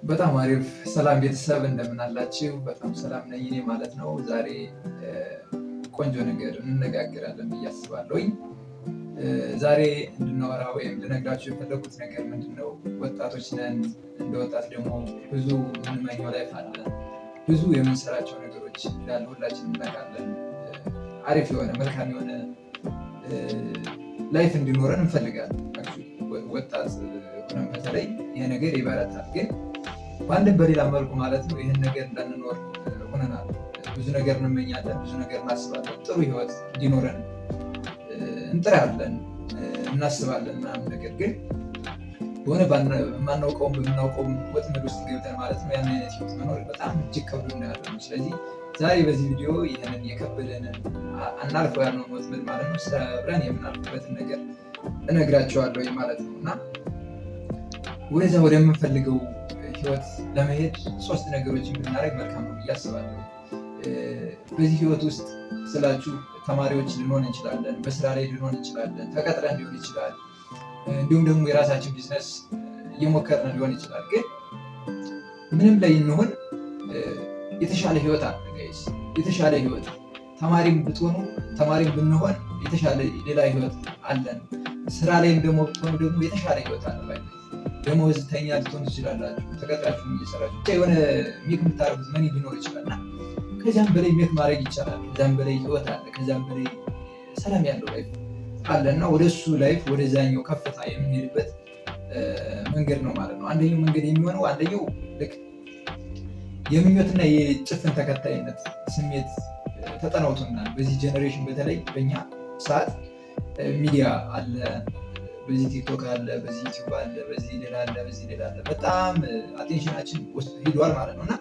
በጣም አሪፍ። ሰላም ቤተሰብ እንደምን አላችሁ? በጣም ሰላም ነኝ እኔ ማለት ነው። ዛሬ ቆንጆ ነገር እንነጋገራለን ብዬ አስባለሁኝ። ዛሬ እንድናወራ ወይም ልነግራችሁ የፈለጉት ነገር ምንድን ነው? ወጣቶች ነን። እንደ ወጣት ደግሞ ብዙ የምንመኘው ላይፍ አለ። ብዙ የምንሰራቸው ነገሮች እንዳለ ሁላችንም እናውቃለን። አሪፍ የሆነ መልካም የሆነ ላይፍ እንዲኖረን እንፈልጋለን። ወጣት ሆነን በተለይ ይሄ ነገር ይበረታል። ግን በአንድም በሌላ መልኩ ማለት ነው ይህን ነገር እንዳንኖር ሆነናል። ብዙ ነገር እንመኛለን፣ ብዙ ነገር እናስባለን። ጥሩ ህይወት እንዲኖረን እንጥራለን፣ እናስባለን ምናምን። ነገር ግን በሆነ የማናውቀውም በምናውቀውም ወጥመድ ውስጥ ገብተን ማለት ነው ያን አይነት ህይወት መኖር በጣም እጅግ ከብዶ እናያለን። ስለዚህ ዛሬ በዚህ ቪዲዮ ይህንን የከበደንን አናልፈው ያልነውን ወጥመድ ማለት ነው ሰብረን የምናልፍበትን ነገር እነግራቸዋለሁ ማለት ነው። እና ወደዛ ወደምንፈልገው ህይወት ለመሄድ 3 ነገሮችን ብናደርግ መልካም ነው ብዬ አስባለሁ። በዚህ ህይወት ውስጥ ስላችሁ ተማሪዎች ልንሆን እንችላለን፣ በስራ ላይ ልንሆን እንችላለን፣ ተቀጥረን ሊሆን ይችላል፣ እንዲሁም ደግሞ የራሳችን ቢዝነስ እየሞከርን ሊሆን ይችላል። ግን ምንም ላይ እንሆን የተሻለ ህይወት አለ ጋይስ። የተሻለ ህይወት ተማሪም ብትሆኑ ተማሪም ብንሆን የተሻለ ሌላ ህይወት አለን። ስራ ላይም ደግሞ ብትሆኑ ደግሞ የተሻለ ህይወት አለ። ደሞዝተኛ ልትሆኑ ትችላላችሁ፣ ተቀጥራችሁ እየሰራችሁ የሆነ ሜክ የምታደርጉት መኒ ሊኖር ይችላል እና ከዚያም በላይ ሜክ ማድረግ ይቻላል። ከዚያም በላይ ህይወት አለ፣ ከዚያም በላይ ሰላም ያለው ላይፍ አለ እና ወደሱ ላይፍ ወደዛኛው ከፍታ የምንሄድበት መንገድ ነው ማለት ነው። አንደኛው መንገድ የሚሆነው አንደኛው ልክ የምኞትና የጭፍን ተከታይነት ስሜት ተጠናውቶናል። በዚህ ጀኔሬሽን በተለይ በኛ ሰዓት ሚዲያ አለ፣ በዚህ ቲክቶክ አለ፣ በዚህ ዩቲዩብ አለ፣ በዚህ ሌላ አለ፣ በዚህ ሌላ አለ። በጣም አቴንሽናችን ውስጥ ሂዷል ማለት ነው እና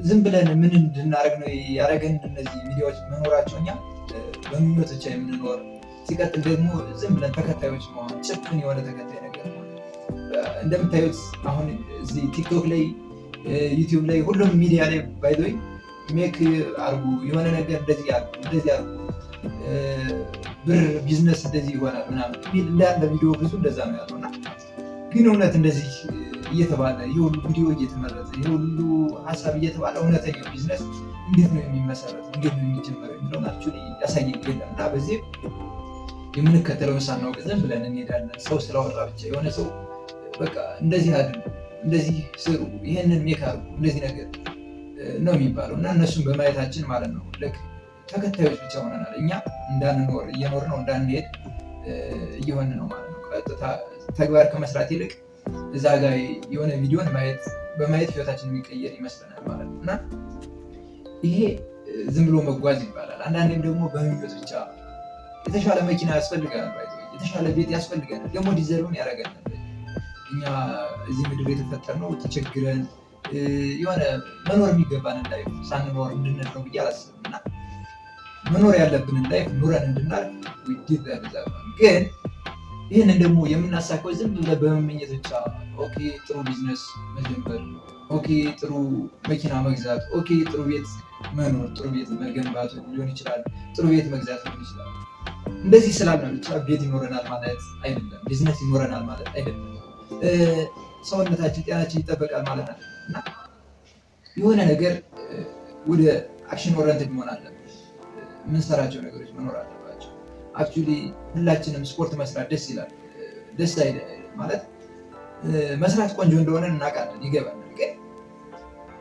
ዝም ብለን ምን እንድናደርግ ነው ያደረገን እነዚህ ሚዲያዎች መኖራቸው። እኛ በምኞት ብቻ የምንኖር ሲቀጥል ደግሞ ዝም ብለን ተከታዮች መሆን፣ ጭፍን የሆነ ተከታይ ነገር ነው። እንደምታዩት አሁን እዚህ ቲክቶክ ላይ ዩቲዩብ ላይ ሁሉም ሚዲያ ላይ ባይዞይ ሜክ አርጉ፣ የሆነ ነገር እንደዚህ አርጉ፣ ብር ቢዝነስ እንደዚህ ይሆናል ምናምን የሚል እንዳለ ቪዲዮ ብዙ እንደዛ ነው ያለው እና ግን እውነት እንደዚህ እየተባለ ይህ ሁሉ ቪዲዮ እየተመረጠ ይህ ሁሉ ሀሳብ እየተባለ እውነተኛው ቢዝነስ እንዴት ነው የሚመሰረት፣ እንዴት ነው የሚጀመረው የሚለውን አክቹዋሊ ያሳየን የለም እና በዚህ የምንከተለውን ሳናውቅ ዝም ብለን እንሄዳለን። ሰው ስላወራ ብቻ የሆነ ሰው በቃ እንደዚህ አድርጉ፣ እንደዚህ ስሩ፣ ይሄንን ሜክ አድርጉ፣ እንደዚህ ነገር ነው የሚባለው እና እነሱን በማየታችን ማለት ነው ልክ ተከታዮች ብቻ ሆነናል። እኛ እንዳንኖር እየኖር ነው እንዳንሄድ እየሆን ነው ማለት ነው። ቀጥታ ተግባር ከመስራት ይልቅ እዛ ጋር የሆነ ቪዲዮን በማየት ህይወታችን የሚቀየር ይመስለናል ማለት ነው እና ይሄ ዝም ብሎ መጓዝ ይባላል። አንዳንዴም ደግሞ በምኞት ብቻ የተሻለ መኪና ያስፈልገናል፣ የተሻለ ቤት ያስፈልገናል፣ ደግሞ ዲዘርቭን ያደርገናል። እኛ እዚህ ምድር የተፈጠርነው ተቸግረን የሆነ መኖር የሚገባንን ላይፍ ሳንኖር እንድንል ነው ብዬ አላስብም እና መኖር ያለብንን ላይፍ ኑረን እንድናልፍ ውይይት ያደርጋል። ግን ይህንን ደግሞ የምናሳካው ዝም ብለን በመመኘት ብቻ ኦኬ ጥሩ ቢዝነስ መጀመር፣ ኦኬ ጥሩ መኪና መግዛት፣ ኦኬ ጥሩ ቤት መኖር፣ ጥሩ ቤት መገንባት ሊሆን ይችላል፣ ጥሩ ቤት መግዛት ሊሆን ይችላል። እንደዚህ ስላልነው ብቻ ቤት ይኖረናል ማለት አይደለም፣ ቢዝነስ ይኖረናል ማለት አይደለም፣ ሰውነታችን ጤናችን ይጠበቃል ማለት ነው እና የሆነ ነገር ወደ አክሽን ኦሪየንትድ መሆን አለብን። የምንሰራቸው ነገሮች መኖር አለባቸው። አክቹዋሊ ሁላችንም ስፖርት መስራት ደስ ይላል። ደስ ማለት መስራት ቆንጆ እንደሆነ እናውቃለን፣ ይገባናል። ግን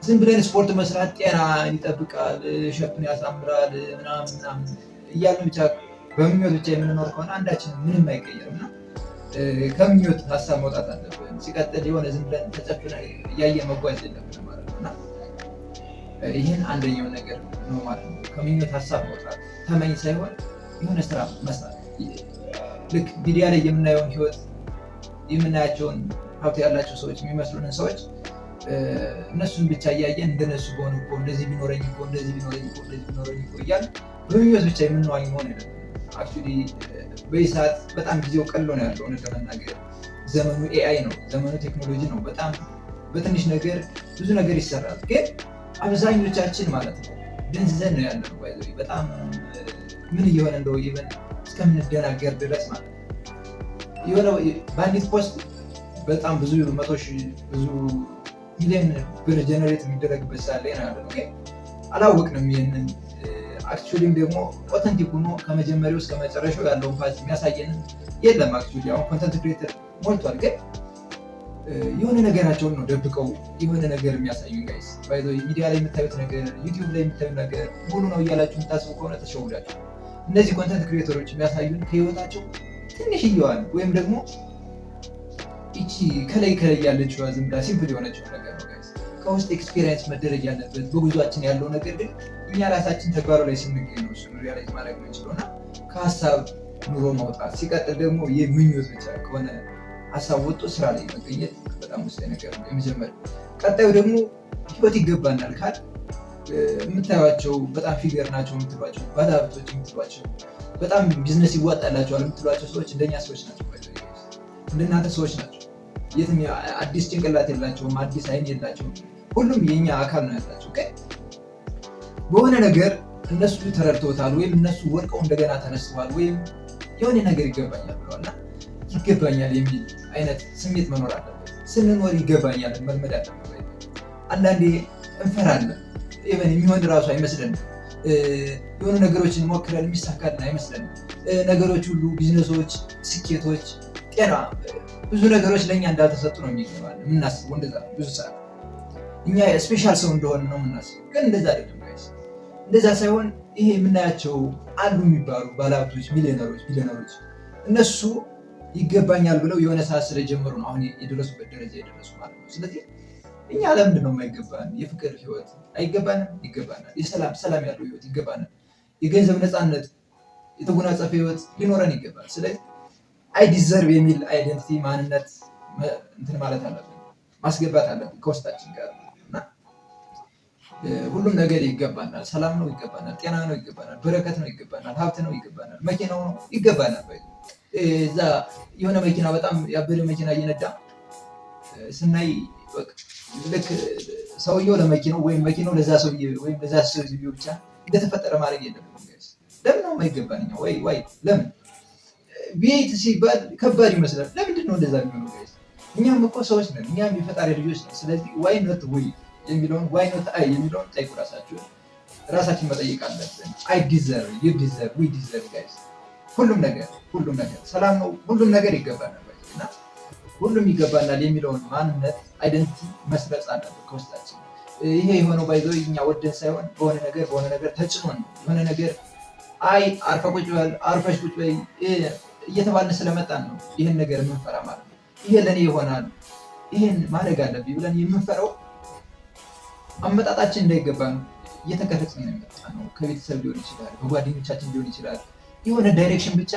ዝም ብለን ስፖርት መስራት ጤና ይጠብቃል፣ ሸፕን ያሳምራል ምናምን እያልን ብቻ በምኞት ብቻ የምንኖር ከሆነ አንዳችንም ምንም አይቀየርም እና ከምኞት ሀሳብ መውጣት አለብን። ሲቀጥል የሆነ ዝም ብለን ተጨፍነ እያየ መጓዝ የለብንም ማለት ነው እና ይህን አንደኛው ነገር ነው ማለት ነው። ከምኞት ሀሳብ መውጣት፣ ተመኝ ሳይሆን የሆነ ስራ መስራት። ልክ ሚዲያ ላይ የምናየውን ህይወት የምናያቸውን ሀብት ያላቸው ሰዎች የሚመስሉንን ሰዎች እነሱን ብቻ እያየን እንደነሱ በሆኑ እኮ እንደዚህ ቢኖረኝ እኮ እንደዚህ ቢኖረኝ እኮ እንደዚህ ቢኖረኝ እኮ እያልን በምኞት ብቻ የምንዋኝ መሆን የለም። አክቹዋሊ በዚህ ሰዓት በጣም ጊዜው ቀሎ ነው ያለው። እውነት ለመናገር ዘመኑ ኤአይ ነው፣ ዘመኑ ቴክኖሎጂ ነው። በጣም በትንሽ ነገር ብዙ ነገር ይሰራል። ግን አብዛኞቻችን ማለት ነው ደንዝዘን ነው ያለው። በጣም ምን እየሆነ እንደው እስከምንደናገር ድረስ ማለት ነው። የሆነ በአንዲት ፖስት በጣም ብዙ 100,000 ብዙ ሚሊዮን ብር ጀነሬት የሚደረግበት ሰዓት ላይ ነው ያለው። አላወቅንም ይህንን። አክቹዋሊም ደግሞ ኦተንቲክ ሆኖ ከመጀመሪያው እስከ መጨረሻው ያለውን ፓዝ የሚያሳየን የለም። አክቹዋሊ አሁን ኮንተንት ክሬተር ሞልቷል፣ ግን የሆነ ነገራቸውን ነው ደብቀው የሆነ ነገር የሚያሳዩ ጋይስ። ሚዲያ ላይ የምታዩት ነገር፣ ዩቲዩብ ላይ የምታዩት ነገር ሙሉ ነው እያላችሁ የምታስቡ ከሆነ ተሸውዳችሁ። እነዚህ ኮንተንት ክሬተሮች የሚያሳዩን ከህይወታቸው ትንሽዬዋን ወይም ደግሞ ይቺ ከላይ ያለችው ዝም ብላ ሲምፕል የሆነችው ነገር ነው ጋይስ። ከውስጥ ኤክስፔሪየንስ መደረግ ያለበት በጉዟችን ያለው ነገር ግን እኛ ራሳችን ተግባሩ ላይ ስንገኝ ነው እሱን ሪያላይዝ ማድረግ የምንችለው እና ከሀሳብ ኑሮ ማውጣት። ሲቀጥል ደግሞ የምኞት ብቻ ከሆነ ሀሳብ ወጥቶ ስራ ላይ መገኘት በጣም ወሳኝ ነገር ነው የመጀመሪያው። ቀጣዩ ደግሞ ህይወት ይገባናል ካል የምታዩቸው በጣም ፊገር ናቸው የምትሏቸው ባለሀብቶች የምትሏቸው በጣም ቢዝነስ ይዋጣላቸዋል የምትሏቸው ሰዎች እንደኛ ሰዎች ናቸው፣ እንደናንተ ሰዎች ናቸው። የትም አዲስ ጭንቅላት የላቸውም፣ አዲስ አይን የላቸውም። ሁሉም የኛ አካል ነው ያላቸው። ግን በሆነ ነገር እነሱ ተረድተውታል፣ ወይም እነሱ ወድቀው እንደገና ተነስተዋል፣ ወይም የሆነ ነገር ይገባኛል ብለዋልና ይገባኛል የሚል አይነት ስሜት መኖር አለበት። ስንኖር ይገባኛል መልመድ አለበት። አንዳንዴ እንፈራለን፣ ኢቨን የሚሆን እራሱ አይመስለንም። የሆኑ ነገሮችን ሞክረን የሚሳካልን አይመስለንም። ነገሮች ሁሉ ቢዝነሶች፣ ስኬቶች፣ ጤና፣ ብዙ ነገሮች ለእኛ እንዳልተሰጡ ነው የሚገባል የምናስበው። እንደዛ ብዙ ሰዓት እኛ ስፔሻል ሰው እንደሆነ ነው የምናስበው፣ ግን እንደዛ አይደለም ጋይስ። እንደዛ ሳይሆን ይሄ የምናያቸው አሉ የሚባሉ ባለሀብቶች፣ ቢሊዮነሮች እነሱ ይገባኛል ብለው የሆነ ሰዓት ስለጀመሩ ነው አሁን የደረሱበት ደረጃ የደረሱ ማለት ነው። ስለዚህ እኛ ለምንድን ነው የማይገባን? የፍቅር ህይወት አይገባንም? ይገባናል። ሰላም ያለው ህይወት ይገባናል። የገንዘብ ነፃነት የተጎናጸፈ ህይወት ሊኖረን ይገባል። ስለዚህ አይ ዲዘርቭ የሚል አይደንቲቲ ማንነት እንትን ማለት አለብን፣ ማስገባት አለብን ከውስጣችን ጋር እና ሁሉም ነገር ይገባናል። ሰላም ነው ይገባናል፣ ጤና ነው ይገባናል፣ በረከት ነው ይገባናል፣ ሀብት ነው ይገባናል፣ መኪናው ነው ይገባናል። እዛ የሆነ መኪና በጣም ያበደ መኪና እየነዳ ስናይ ልክ ሰውየው ለመኪናው ወይም መኪናው ለዛ ሰውዬ ወይም ለዛ ሰውዬ ብቻ እንደተፈጠረ ማድረግ የለብንም። ለምን ነው የማይገባን? ወይ ለምን ቤት ሲባል ከባድ ይመስላል። ለምንድን ነው እንደዛ የሚሆነው? እኛም እኮ ሰዎች ነን፣ እኛም የፈጣሪ ልጆች ነን። ስለዚህ ዋይ ኖት ወይ የሚለውን ዋይ ኖት አይ የሚለውን ጠይቁ። ራሳችን መጠየቅ አለብን። አይ ዲዘርቭ፣ ዩ ዲዘርቭ፣ ዊ ዲዘርቭ ጋይስ። ሁሉም ነገር ሰላም ነው፣ ሁሉም ነገር ይገባናል እና ሁሉም ይገባናል የሚለውን ማንነት አይደንቲቲ መስረጽ አለበት ከውስጣችን። ይሄ የሆነው ባይዘው እኛ ወደን ሳይሆን በሆነ ነገር ተጭኖን ነው። የሆነ ነገር አይ አርፈሽ ቁጭ በይ እየተባልን ስለመጣን ነው ይህን ነገር የምንፈራ ማለት ነው። ይሄ ለእኔ ይሆናል፣ ይህን ማድረግ አለብኝ ብለን የምንፈራው አመጣጣችን እንዳይገባ ነው። እየተቀረጽን ነው የመጣ ነው። ከቤተሰብ ሊሆን ይችላል፣ በጓደኞቻችን ሊሆን ይችላል። የሆነ ዳይሬክሽን ብቻ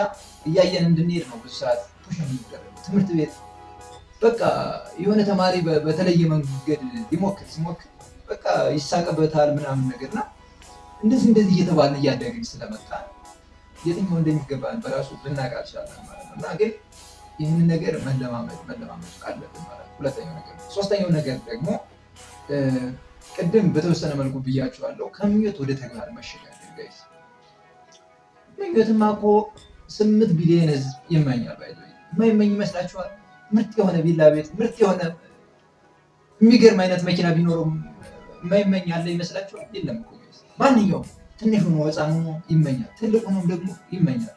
እያየን እንድንሄድ ነው ብዙ ሰዓት ፑሽ የሚደረገው። ትምህርት ቤት በቃ የሆነ ተማሪ በተለየ መንገድ ሲሞክር በቃ ይሳቅበታል ምናምን ነገርና እንደዚህ እየተባልን እያደግን ስለመጣ የትኛው እንደሚገባን በራሱ ልናውቅ አልቻልንም ማለት ነው። እና ግን ይህንን ነገር መለማመድ አለብን ማለት ነው። ሁለተኛው ነገር። ሶስተኛው ነገር ደግሞ ቅድም በተወሰነ መልኩ ብያችኋለሁ፣ ከምኞት ወደ ተግባር መሸጋገር ጋይስ። ምኞትማ እኮ 8 ቢሊዮን ህዝብ ይመኛል። የማይመኝ ይመስላችኋል? ምርጥ የሆነ ቪላ ቤት፣ ምርጥ የሆነ የሚገርም አይነት መኪና ቢኖረው የማይመኝ አለ ይመስላችኋል? የለም እኮ ማንኛውም ትንሽ ሆኖ ህፃን ሆኖ ይመኛል፣ ትልቅ ሆኖም ደግሞ ይመኛል።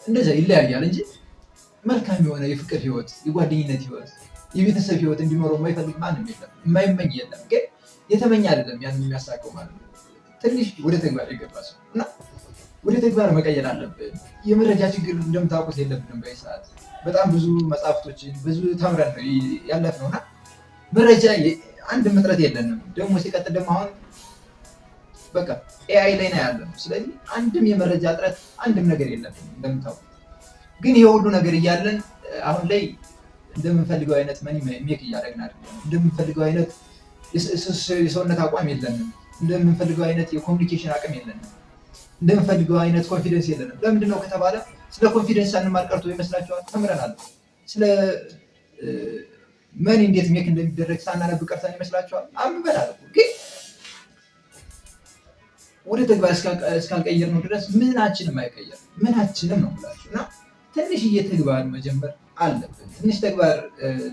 እንደዛ ይለያያል እንጂ መልካም የሆነ የፍቅር ህይወት፣ የጓደኝነት ህይወት፣ የቤተሰብ ህይወት እንዲኖረው የማይፈልግ ማንም የለም፣ የማይመኝ የለም። ግን የተመኘ አይደለም ያን የሚያሳቀው ማለት ነው። ትንሽ ወደ ተግባር የገባ ሰው እና ወደ ተግባር መቀየር አለብን። የመረጃ ችግር እንደምታውቁት የለብንም። በዚህ ሰዓት በጣም ብዙ መጽሐፍቶችን ብዙ ተምረን ነው ያለፍነው እና መረጃ አንድ እጥረት የለንም። ደግሞ ሲቀጥል ደግሞ አሁን በቃ ኤአይ ላይ ነው ያለነው። ስለዚህ አንድም የመረጃ እጥረት አንድም ነገር የለብንም እንደምታውቁት። ግን ይሄ ሁሉ ነገር እያለን አሁን ላይ እንደምንፈልገው አይነት መኒ ሜክ እያደረግን አይደለም። እንደምንፈልገው አይነት የሰውነት አቋም የለንም። እንደምንፈልገው አይነት የኮሚኒኬሽን አቅም የለንም። እንደምንፈልገው አይነት ኮንፊደንስ የለንም። ለምንድን ነው ከተባለ ስለ ኮንፊደንስ ሳንማር ቀርቶ ይመስላችኋል? ተምረናል። ስለ መኒ እንዴት ሜክ እንደሚደረግ ሳናነብ ቀርተን ይመስላችኋል? አንብበናል። ግን ወደ ተግባር እስካልቀየር ነው ድረስ ምናችንም አይቀየር፣ ምናችንም ነው ብላችሁ እና ትንሽዬ ተግባር መጀመር አለብን። ትንሽ ተግባር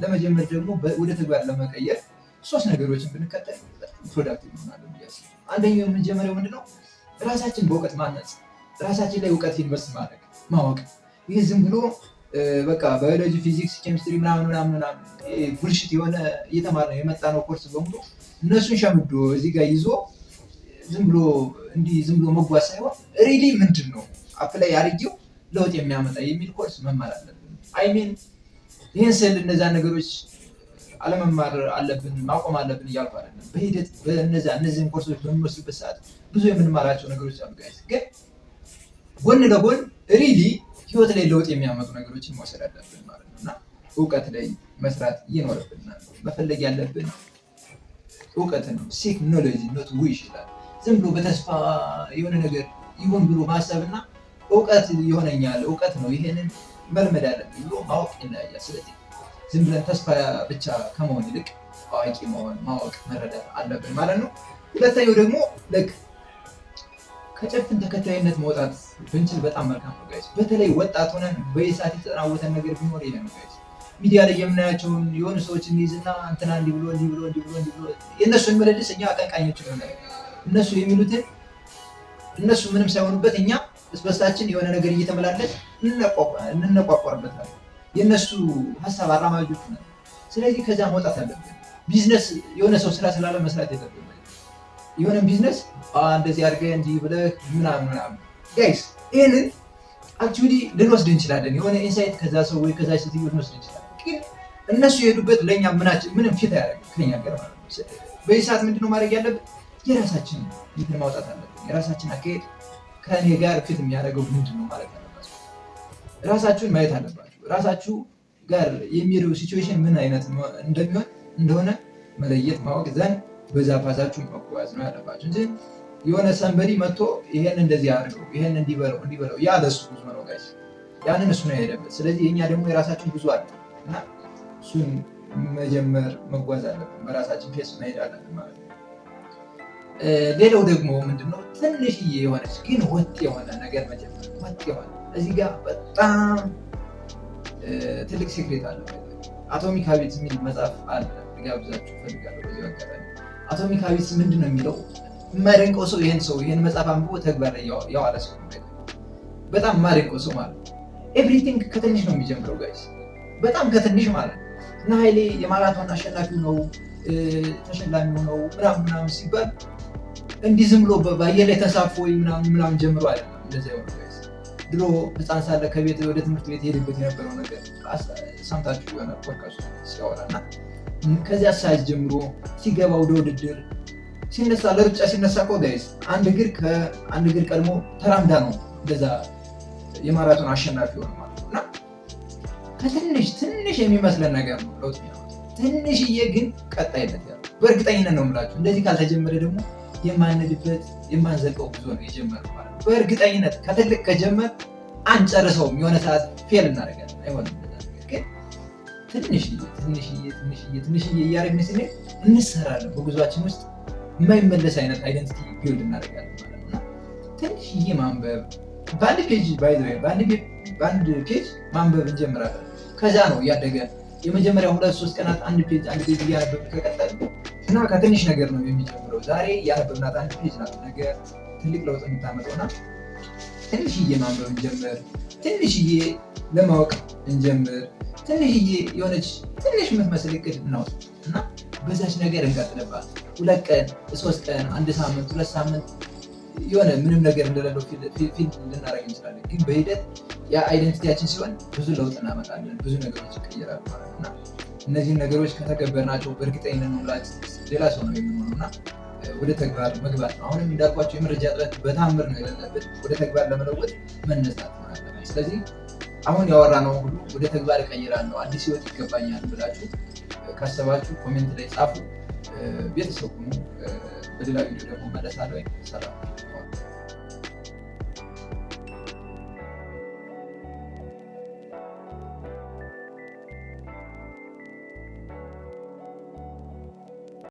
ለመጀመር ደግሞ ወደ ተግባር ለመቀየር 3 ነገሮችን ብንከተል ፕሮዳክቲቭ እንሆናለን። አንደኛው የምንጀምረው ምንድነው? ራሳችን በእውቀት ማነጽ፣ ራሳችን ላይ እውቀት ኢንቨስት ማድረግ ማወቅ። ይህ ዝም ብሎ በቃ ባዮሎጂ፣ ፊዚክስ፣ ኬሚስትሪ ምናምን ቡልሽት የሆነ እየተማርነው የመጣ ነው ኮርስ በሙሉ እነሱን ሸምዶ እዚህ ጋር ይዞ ዝም ብሎ መጓዝ ሳይሆን ሪሊ ምንድን ነው አፕላይ አድርጌው ለውጥ የሚያመጣ የሚል ኮርስ መማር አለብን። ይህን ስል እነዛን ነገሮች አለመማር አለብን ማቆም አለብን እያልኩ አይደለም። በሂደት እነዚህን ኮርሶች በምንወስድበት ሰዓት ብዙ የምንማራቸው ነገሮች አሉ። ግን ጎን ለጎን ሪሊ ህይወት ላይ ለውጥ የሚያመጡ ነገሮችን መውሰድ አለብን ማለት ነው እና እውቀት ላይ መስራት ይኖርብናል። መፈለግ ያለብን እውቀት ነው። ሲክ ኖሌጅ ኖት ዊሽ ይላል። ዝም ብሎ በተስፋ የሆነ ነገር ይሁን ብሎ ማሰብና እውቀት ይሆነኛል እውቀት ነው ይሄንን መልመድ አለብን ብሎ ማወቅ ይለያያል። ስለዚህ ዝም ብለን ተስፋ ብቻ ከመሆን ይልቅ አዋቂ መሆን ማወቅ መረዳት አለብን ማለት ነው። ሁለተኛው ደግሞ ከጭፍን ተከታይነት መውጣት ብንችል በጣም መልካም ነው ጋይስ። በተለይ ወጣት ሆነን በየሰዓት የተጠናወተን ነገር ቢኖር ይሄ ነው ጋይስ። ሚዲያ ላይ የምናያቸውን የሆኑ ሰዎች እንይዝና እንትና እንዲህ ብሎ የእነሱን መለልስ እኛ አቀንቃኞች ነው። እነሱ የሚሉትን እነሱ ምንም ሳይሆኑበት እኛ በስበሳችን የሆነ ነገር እየተመላለስ እንነቋቋርበታለን። የእነሱ ሀሳብ አራማጆች ነው። ስለዚህ ከዛ መውጣት አለብን። ቢዝነስ የሆነ ሰው ስራ ስላለ መስራት የለብን። የሆነ ቢዝነስ እንደዚህ አድርገህ እንዲህ ብለህ ምናምን ጋይስ ይህንን አክቹዋሊ ልንወስድ እንችላለን። የሆነ ኢንሳይት ከዛ ሰው ወይ ከዛ ሴትዮ ልንወስድ እንችላለን። ግን እነሱ የሄዱበት ለእኛ ምንም ፊት አያደርግም ከኛ ጋር ማለት ነው። በዚህ ሰዓት ምንድነው ማድረግ ያለብን? የራሳችን እንትን ማውጣት አለብን። የራሳችን አካሄድ ከእኔ ጋር ፊት የሚያደርገው ምንድነው ማለት አለባቸው። ራሳችሁን ማየት አለባችሁ። ራሳችሁ ጋር የሚሄደው ሲቹዌሽን ምን አይነት እንደሆነ መለየት ማወቅ ዘንድ በዛ ፋሳችሁ መጓዝ ነው ያለባችሁ እንጂ የሆነ ሰንበዲ መጥቶ ይሄን እንደዚህ አድርገው ይሄን እንዲበለው ያ ለሱ ብዙ ነው ጋይስ። ያንን እሱ ነው የሄደበት። ስለዚህ የኛ ደግሞ የራሳችን ብዙ አለ እና እሱን መጀመር መጓዝ አለብን። በራሳችን ፌስ መሄድ አለብን ማለት ነው። ሌላው ደግሞ ምንድነው ትንሽዬ የሆነች ግን ወጥ የሆነ ነገር መጀመር። ወጥ የሆነ እዚህ ጋር በጣም ትልቅ ሴክሬት አለ። አቶሚክ ሃቢትስ የሚል መጽሐፍ አለ ልጋብዛችሁ እፈልጋለሁ በዚህ አጋጣሚ። አቶሚክ ሃቢትስ ምንድነው የሚለው የማይደንቀው ሰው ይሄን መጽሐፍ አንብቦ ተግባር ላይ ያዋለ ሰው ነው። በጣም የማይደንቀው ሰው ማለት ኤቭሪቲንግ ከትንሽ ነው የሚጀምረው ጋይስ። በጣም ከትንሽ ማለት ነው። እና ኃይሌ የማራቶን አሸናፊው ነው ተሸላሚው ነው ምናምን ሲባል እንዲህ ዝም ብሎ በአየር ላይ ተሳፎ ምናምን ጀምሮ አይደለም እንደዚያ ነው ጋይስ። ድሮ ህፃን ሳለ ከቤት ወደ ትምህርት ቤት ሄድበት የነበረው ነገር ሰምታችሁ የሆነ ፖድካስት ሲያወራና ከዚያ ሰዓት ጀምሮ ሲገባ ወደ ውድድር ሲነሳ ለሩጫ ሲነሳ እኮ ጋይስ አንድ እግር ቀድሞ ተራምዳ ነው እንደዛ የማራቶን አሸናፊ ሆነ ማለት ነው። እና ከትንሽ የሚመስለን ነገር ነው ለውጥ የሚያመጣው። ትንሽዬ ግን ቀጣይነት ያለው በእርግጠኝነት ነው የምላችሁ። እንደዚህ ካልተጀመረ ደግሞ የማንሄድበት የማንዘልቀው ጉዞ ነው የጀመረው ማለት ነው። በእርግጠኝነት ከትልቅ ከጀመር አንጨርሰውም። የሆነ ሰዓት ፌል እናደርጋለን። አይሆንም። ግን ትንሽዬ እያደረግን ስንሄድ እንሰራለን። በጉዟችን ውስጥ የማይመለስ አይነት አይደንቲቲ ቢልድ እናደርጋለን ማለት ነው። እና ትንሽዬ ማንበብ በአንድ በአንድ ፔጅ ማንበብ እንጀምራለን። ከዛ ነው እያደገ የመጀመሪያው 2-3 ቀናት አንድ ፔጅ እያነበብን ከቀጠል እና ከትንሽ ነገር ነው የሚጀምረው። ዛሬ እያነበብናት አንድ ፔጅ ናት ነገ ትልቅ ለውጥ የምታመጣውና ትንሽዬ ማንበብ እንጀምር። ትንሽዬ ለማወቅ እንጀምር። ትንሽዬ የሆነች ትንሽ የምትመስል እቅድ እናውጥ እና በዛች ነገር እንቀጥልባት። 2 ቀን 3 ቀን 1 ሳምንት 2 ሳምንት የሆነ ምንም ነገር እንደሌለው ፊልድ ልናደርግ እንችላለን። ግን በሂደት ያ አይደንቲቲያችን ሲሆን ብዙ ለውጥ እናመጣለን። ብዙ ነገሮች ይቀየራሉ ማለት ነው እና እነዚህን ነገሮች ከተገበርናቸው በእርግጠኝነት መሙላት ሌላ ሰው ነው የምንሆነው እና ወደ ተግባር መግባት ነው። አሁንም እንዳልኳቸው የመረጃ እጥረት በታምር ነው የሌለበት። ወደ ተግባር ለመለወጥ መነሳት ማለት ነው። ስለዚህ አሁን ያወራነው ሁሉ ወደ ተግባር እቀይራለሁ፣ አዲስ ህይወት ይገባኛል ብላችሁ ካሰባችሁ ኮሜንት ላይ ጻፉ። ቤተሰቡ በሌላ ቪዲዮ ደግሞ መለሳለሁ። ሰላም